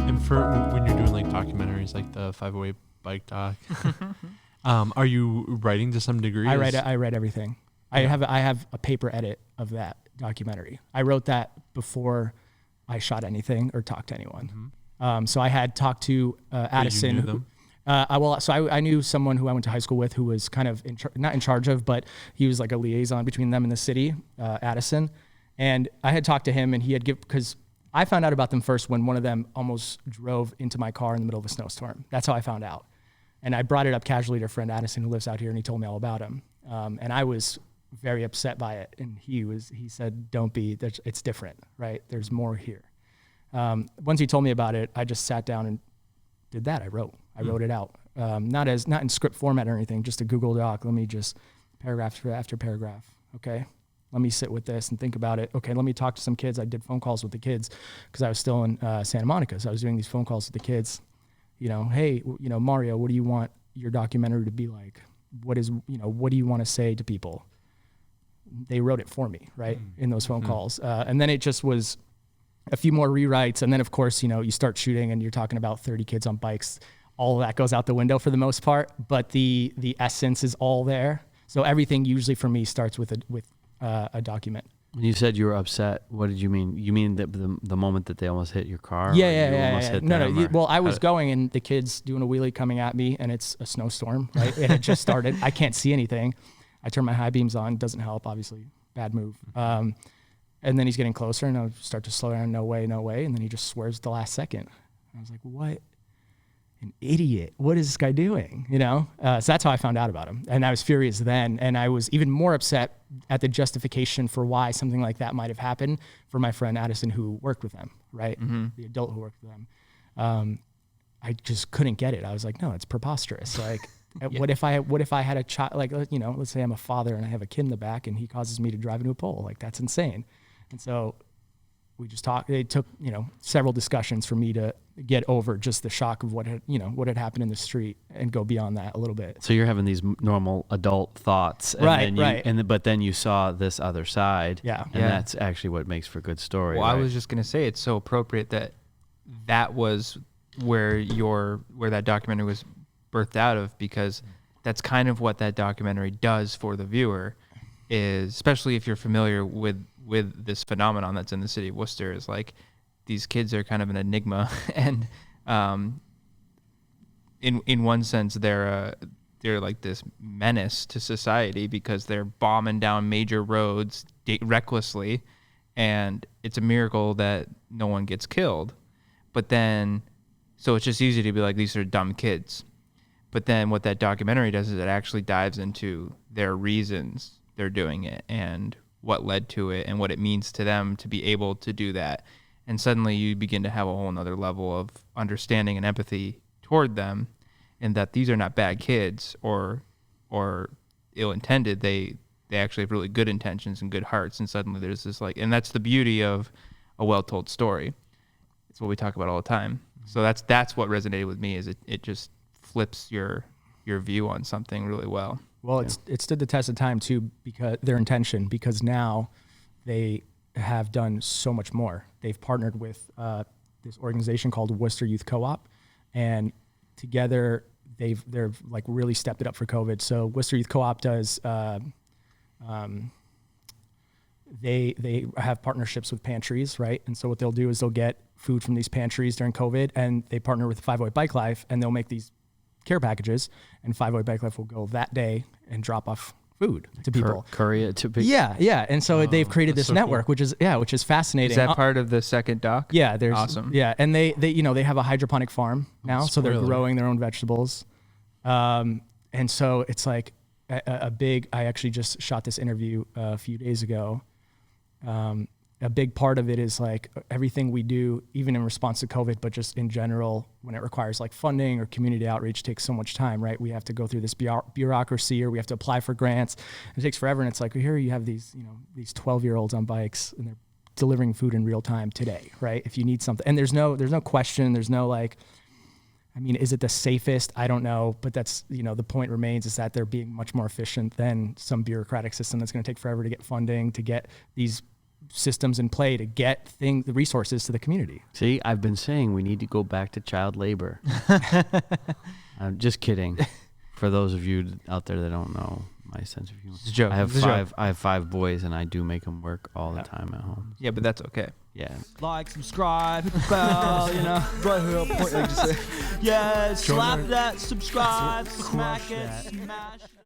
And for when you're doing like documentaries, like the 508 bike doc, are you writing to some degree? I write everything. Yeah. I have a paper edit of that documentary. I wrote that before I shot anything or talked to anyone. Mm-hmm. So I had talked to Addison. You knew them? I knew someone who I went to high school with who was kind of not in charge of, but he was like a liaison between them and the city, Addison. And I had talked to him, and he had because I found out about them first when one of them almost drove into my car in the middle of a snowstorm. That's how I found out. And I brought it up casually to a friend, Addison, who lives out here, and he told me all about him. And I was very upset by it. And he said, don't be, it's different, right? There's more here. Once he told me about it, I just sat down and did that. I wrote it out. Not in script format or anything, just a Google Doc. Let me just paragraph after paragraph. Okay. Let me sit with this and think about it. Okay. Let me talk to some kids. I did phone calls with the kids because I was still in Santa Monica. So I was doing these phone calls with the kids, hey, Mario, what do you want your documentary to be like? What do you want to say to people? They wrote it for me, right? In those phone calls. And then it just was a few more rewrites. And then of course, you start shooting and you're talking about 30 kids on bikes. All of that goes out the window for the most part, but the essence is all there. So everything usually for me starts with a document. When you said you were upset, what did you mean? You mean that the moment that they almost hit your car? Yeah. No. Well, I was going and the kid's doing a wheelie coming at me and it's a snowstorm, right? It had just started. I can't see anything. I turn my high beams on. Doesn't help, obviously. Bad move. And then he's getting closer and I'll start to slow down. No way. And then he just swears at the last second. I was like, what? An idiot. What is this guy doing? So that's how I found out about him. And I was furious then. And I was even more upset at the justification for why something like that might have happened for my friend Addison, who worked with them, right? Mm-hmm. The adult who worked with them. I just couldn't get it. I was like, no, it's preposterous. Like, yeah. What if I had a child, like, let's say I'm a father and I have a kid in the back and he causes me to drive into a pole. Like, that's insane. And so we just talked. It took, several discussions for me to get over just the shock of what had happened in the street and go beyond that a little bit. So you're having these normal adult thoughts, and right. But then you saw this other side, yeah, and that's actually what makes for good story. Well, right? I was just gonna say it's so appropriate that was where that documentary was birthed out of, because that's kind of what that documentary does for the viewer, is especially if you're familiar with this phenomenon that's in the city of Worcester, is like these kids are kind of an enigma, and in one sense they're like this menace to society because they're bombing down major roads recklessly, and it's a miracle that no one gets killed. But then, so it's just easy to be like, these are dumb kids. But then what that documentary does is it actually dives into their reasons they're doing it and what led to it and what it means to them to be able to do that. And suddenly you begin to have a whole nother level of understanding and empathy toward them, and that these are not bad kids or ill-intended. They actually have really good intentions and good hearts. And suddenly there's this and that's the beauty of a well-told story. It's what we talk about all the time. So that's what resonated with me, is it just flips your view on something really well. Well, it stood the test of time too, because their intention, because now they have done so much more. They've partnered with this organization called Worcester Youth Co-op, and together they're like really stepped it up for COVID. So Worcester Youth Co-op does they have partnerships with pantries, right? And so what they'll do is they'll get food from these pantries during COVID, and they partner with 508 Bike Life, and they'll make these care packages, and 508 Bike Life will go that day and drop off food to people. Courier to people. Yeah. And so they've created this network, cool. which is fascinating. Is that part of the second doc? Yeah, there's awesome. Yeah, and they they have a hydroponic farm now, so they're growing their own vegetables. And so it's like a big. I actually just shot this interview a few days ago. A big part of it is like everything we do, even in response to COVID, but just in general, when it requires like funding or community outreach, takes so much time, right? We have to go through this bureaucracy, or we have to apply for grants. It takes forever. And it's like, here you have these 12-year-olds on bikes, and they're delivering food in real time today, right? If you need something, and there's no question, there's no is it the safest? I don't know, but that's, the point remains is that they're being much more efficient than some bureaucratic system that's going to take forever to get funding, to get these systems in play to get the resources to the community. See, I've been saying we need to go back to child labor. I'm just kidding. For those of you out there that don't know my sense of humor, It's a joke. I have It's a joke. five. I have 5 boys, and I do make them work all the time at home. Yeah, but that's okay. Yeah. Like, subscribe, hit the bell, you know. Right here, point, like, just say, yeah, slap that, subscribe, smack it, smash.